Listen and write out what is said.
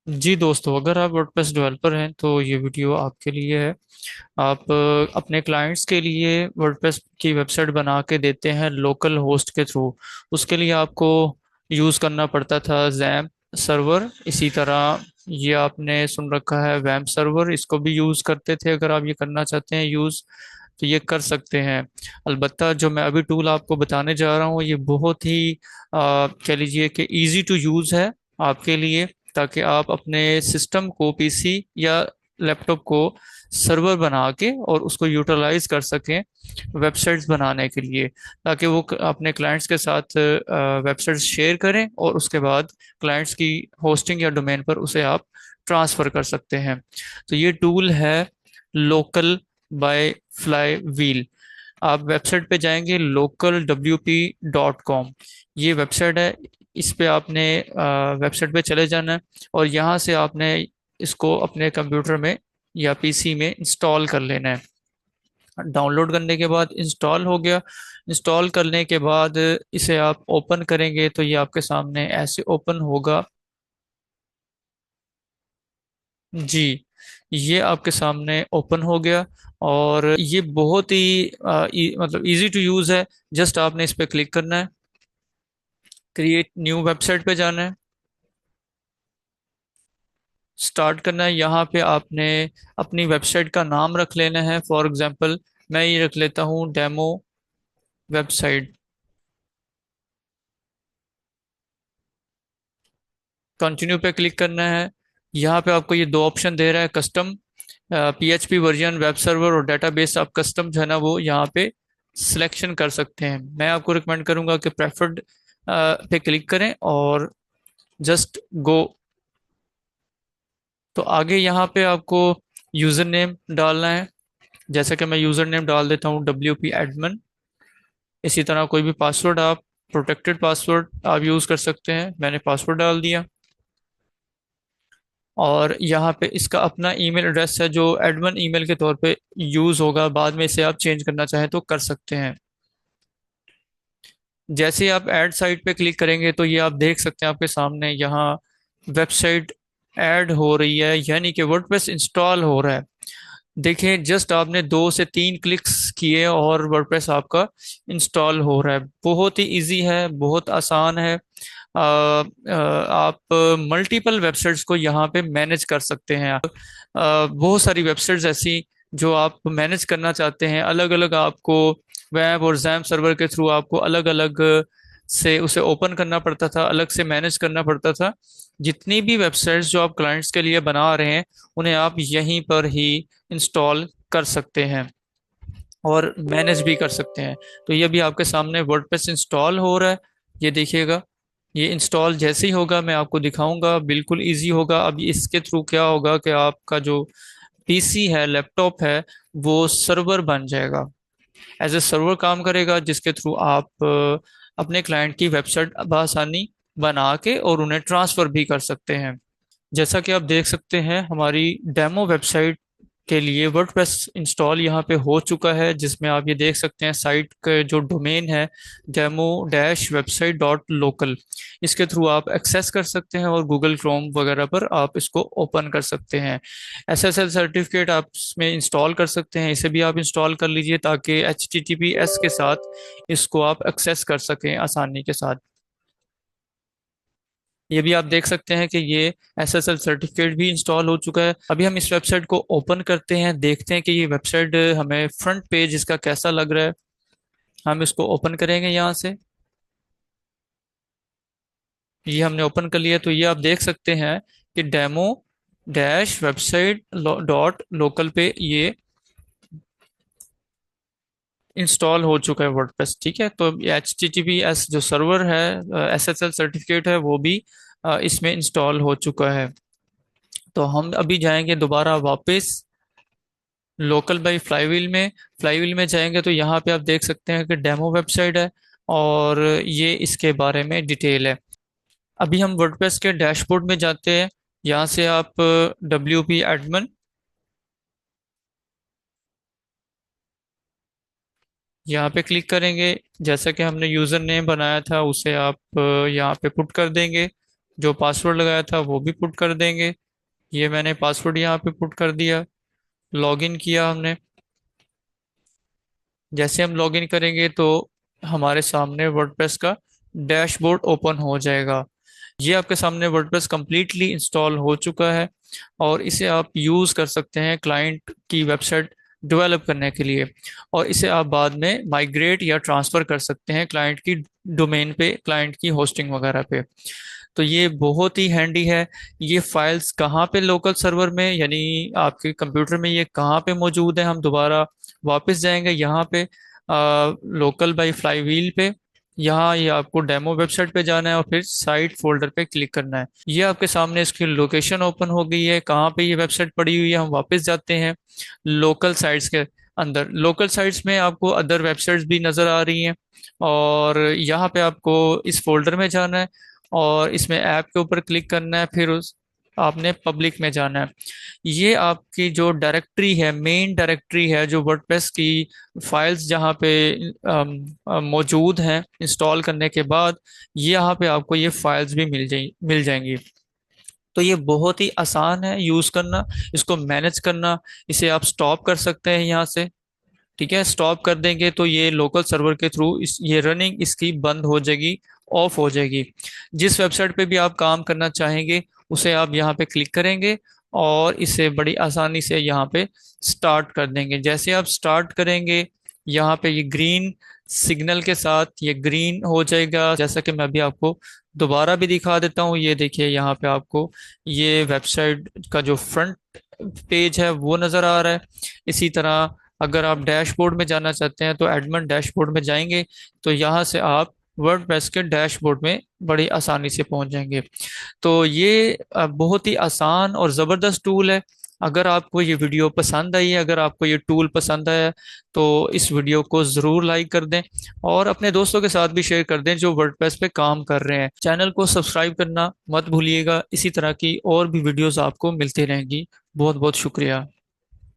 जी दोस्तों, अगर आप वर्डप्रेस डेवलपर हैं तो ये वीडियो आपके लिए है। आप अपने क्लाइंट्स के लिए वर्डप्रेस की वेबसाइट बना के देते हैं लोकल होस्ट के थ्रू। उसके लिए आपको यूज़ करना पड़ता था जैम्प सर्वर। इसी तरह ये आपने सुन रखा है वैम्प सर्वर, इसको भी यूज़ करते थे। अगर आप ये करना चाहते हैं यूज़ तो ये कर सकते हैं। अलबत्ता जो मैं अभी टूल आपको बताने जा रहा हूँ ये बहुत ही कह लीजिए कि इजी टू यूज़ है आपके लिए, ताकि आप अपने सिस्टम को, पीसी या लैपटॉप को सर्वर बना के और उसको यूटिलाइज कर सकें वेबसाइट्स बनाने के लिए, ताकि वो अपने क्लाइंट्स के साथ वेबसाइट्स शेयर करें और उसके बाद क्लाइंट्स की होस्टिंग या डोमेन पर उसे आप ट्रांसफ़र कर सकते हैं। तो ये टूल है लोकल बाय फ्लाई व्हील। आप वेबसाइट पे जाएंगे localwp.com, ये वेबसाइट है। इस पे आपने वेबसाइट पे चले जाना है और यहाँ से आपने इसको अपने कंप्यूटर में या पीसी में इंस्टॉल कर लेना है। डाउनलोड करने के बाद इंस्टॉल हो गया। इंस्टॉल करने के बाद इसे आप ओपन करेंगे तो ये आपके सामने ऐसे ओपन होगा। जी, ये आपके सामने ओपन हो गया और ये बहुत ही मतलब इजी टू यूज़ है। जस्ट आपने इस पे क्लिक करना है, क्रिएट न्यू वेबसाइट पे जाना है, स्टार्ट करना है। यहाँ पे आपने अपनी वेबसाइट का नाम रख लेना है। फॉर एग्जांपल मैं ये रख लेता हूँ डेमो वेबसाइट। कंटिन्यू पे क्लिक करना है। यहाँ पे आपको ये दो ऑप्शन दे रहा है, custom PHP version, web server और डेटाबेस। आप कस्टम जो है ना वो यहाँ पे सिलेक्शन कर सकते हैं। मैं आपको रिकमेंड करूंगा कि प्रेफर्ड पे क्लिक करें और जस्ट गो। तो आगे यहाँ पे आपको यूज़र नेम डालना है। जैसे कि मैं यूज़र नेम डाल देता हूँ WP admin। इसी तरह कोई भी पासवर्ड आप, प्रोटेक्टेड पासवर्ड आप यूज़ कर सकते हैं। मैंने पासवर्ड डाल दिया और यहाँ पे इसका अपना ईमेल एड्रेस है जो एडमिन ईमेल के तौर पे यूज़ होगा। बाद में इसे आप चेंज करना चाहें तो कर सकते हैं। जैसे ही आप ऐड साइट पे क्लिक करेंगे तो ये आप देख सकते हैं आपके सामने यहाँ वेबसाइट ऐड हो रही है, यानी कि वर्डप्रेस इंस्टॉल हो रहा है। देखिए, जस्ट आपने 2 से 3 क्लिक्स किए और वर्डप्रेस आपका इंस्टॉल हो रहा है। बहुत ही इजी है, बहुत आसान है। आप मल्टीपल वेबसाइट्स को यहाँ पे मैनेज कर सकते हैं। बहुत सारी वेबसाइट्स ऐसी जो आप मैनेज करना चाहते हैं, अलग अलग आपको वेब और जैम सर्वर के थ्रू आपको अलग अलग से उसे ओपन करना पड़ता था, अलग से मैनेज करना पड़ता था। जितनी भी वेबसाइट्स जो आप क्लाइंट्स के लिए बना रहे हैं उन्हें आप यहीं पर ही इंस्टॉल कर सकते हैं और मैनेज भी कर सकते हैं। तो ये भी आपके सामने वर्डप्रेस इंस्टॉल हो रहा है, ये देखिएगा। ये इंस्टॉल जैसे ही होगा मैं आपको दिखाऊंगा, बिल्कुल इजी होगा। अब इसके थ्रू क्या होगा कि आपका जो पीसी है, लैपटॉप है, वो सर्वर बन जाएगा, एज ए सर्वर काम करेगा, जिसके थ्रू आप अपने क्लाइंट की वेबसाइट बआसानी बना के और उन्हें ट्रांसफ़र भी कर सकते हैं। जैसा कि आप देख सकते हैं हमारी डेमो वेबसाइट के लिए वर्डप्रेस इंस्टॉल यहाँ पे हो चुका है, जिसमें आप ये देख सकते हैं साइट का जो डोमेन है demo-website.local। इसके थ्रू आप एक्सेस कर सकते हैं और गूगल क्रोम वगैरह पर आप इसको ओपन कर सकते हैं। SSL सर्टिफिकेट आप इसमें इंस्टॉल कर सकते हैं, इसे भी आप इंस्टॉल कर लीजिए ताकि HTTPS के साथ इसको आप एक्सेस कर सकें आसानी के साथ। ये भी आप देख सकते हैं कि ये SSL सर्टिफिकेट भी इंस्टॉल हो चुका है। अभी हम इस वेबसाइट को ओपन करते हैं, देखते हैं कि ये वेबसाइट हमें फ्रंट पेज इसका कैसा लग रहा है। हम इसको ओपन करेंगे यहाँ से। ये हमने ओपन कर लिया तो ये आप देख सकते हैं कि demo dash website dot local पे ये इंस्टॉल हो चुका है वर्डप्रेस। ठीक है, तो HTTPS जो सर्वर है, SSL सर्टिफिकेट है, वो भी इसमें इंस्टॉल हो चुका है। तो हम अभी जाएंगे दोबारा वापस लोकल बाई फ्लाईव्हील में। फ्लाईव्हील में जाएंगे तो यहाँ पे आप देख सकते हैं कि डेमो वेबसाइट है और ये इसके बारे में डिटेल है। अभी हम वर्डप्रेस के डैशबोर्ड में जाते हैं। यहाँ से आप WP admin यहाँ पे क्लिक करेंगे। जैसा कि हमने यूज़र नेम बनाया था उसे आप यहाँ पे पुट कर देंगे। जो पासवर्ड लगाया था वो भी पुट कर देंगे। ये मैंने पासवर्ड यहाँ पे पुट कर दिया। लॉगिन किया हमने। जैसे हम लॉगिन करेंगे तो हमारे सामने वर्डप्रेस का डैशबोर्ड ओपन हो जाएगा। ये आपके सामने वर्डप्रेस कंप्लीटली इंस्टॉल हो चुका है और इसे आप यूज़ कर सकते हैं क्लाइंट की वेबसाइट डेवलप करने के लिए। और इसे आप बाद में माइग्रेट या ट्रांसफ़र कर सकते हैं क्लाइंट की डोमेन पे, क्लाइंट की होस्टिंग वगैरह पे। तो ये बहुत ही हैंडी है। ये फाइल्स कहाँ पे लोकल सर्वर में, यानी आपके कंप्यूटर में ये कहाँ पे मौजूद है, हम दोबारा वापस जाएंगे यहाँ पे लोकल बाई फ्लाई व्हील पे। यहाँ ये आपको डेमो वेबसाइट पे जाना है और फिर साइट फोल्डर पे क्लिक करना है। ये आपके सामने इसकी लोकेशन ओपन हो गई है, कहाँ पे ये वेबसाइट पड़ी हुई है। हम वापस जाते हैं लोकल साइट्स के अंदर। लोकल साइट्स में आपको अदर वेबसाइट्स भी नज़र आ रही हैं और यहाँ पे आपको इस फोल्डर में जाना है और इसमें ऐप के ऊपर क्लिक करना है, फिर उस आपने पब्लिक में जाना है। ये आपकी जो डायरेक्टरी है, मेन डायरेक्टरी है, जो वर्डप्रेस की फाइल्स जहाँ पे मौजूद हैं इंस्टॉल करने के बाद, ये यहाँ पे आपको ये फाइल्स भी मिल जाएंगी। तो ये बहुत ही आसान है यूज़ करना, इसको मैनेज करना। इसे आप स्टॉप कर सकते हैं यहाँ से। ठीक है, स्टॉप कर देंगे तो ये लोकल सर्वर के थ्रू ये रनिंग इसकी बंद हो जाएगी, ऑफ हो जाएगी। जिस वेबसाइट पे भी आप काम करना चाहेंगे उसे आप यहाँ पे क्लिक करेंगे और इसे बड़ी आसानी से यहाँ पे स्टार्ट कर देंगे। जैसे आप स्टार्ट करेंगे यहाँ पे ये ग्रीन सिग्नल के साथ ये ग्रीन हो जाएगा। जैसा कि मैं अभी आपको दोबारा भी दिखा देता हूँ, ये देखिए यहाँ पे आपको ये वेबसाइट का जो फ्रंट पेज है वो नज़र आ रहा है। इसी तरह अगर आप डैशबोर्ड में जाना चाहते हैं तो एडमिन डैशबोर्ड में जाएंगे तो यहाँ से आप वर्डप्रेस के डैशबोर्ड में बड़ी आसानी से पहुंच जाएंगे। तो ये बहुत ही आसान और ज़बरदस्त टूल है। अगर आपको ये वीडियो पसंद आई है, अगर आपको ये टूल पसंद आया है, तो इस वीडियो को ज़रूर लाइक कर दें और अपने दोस्तों के साथ भी शेयर कर दें जो वर्डप्रेस पे काम कर रहे हैं। चैनल को सब्सक्राइब करना मत भूलिएगा। इसी तरह की और भी वीडियोस आपको मिलती रहेंगी। बहुत बहुत शुक्रिया।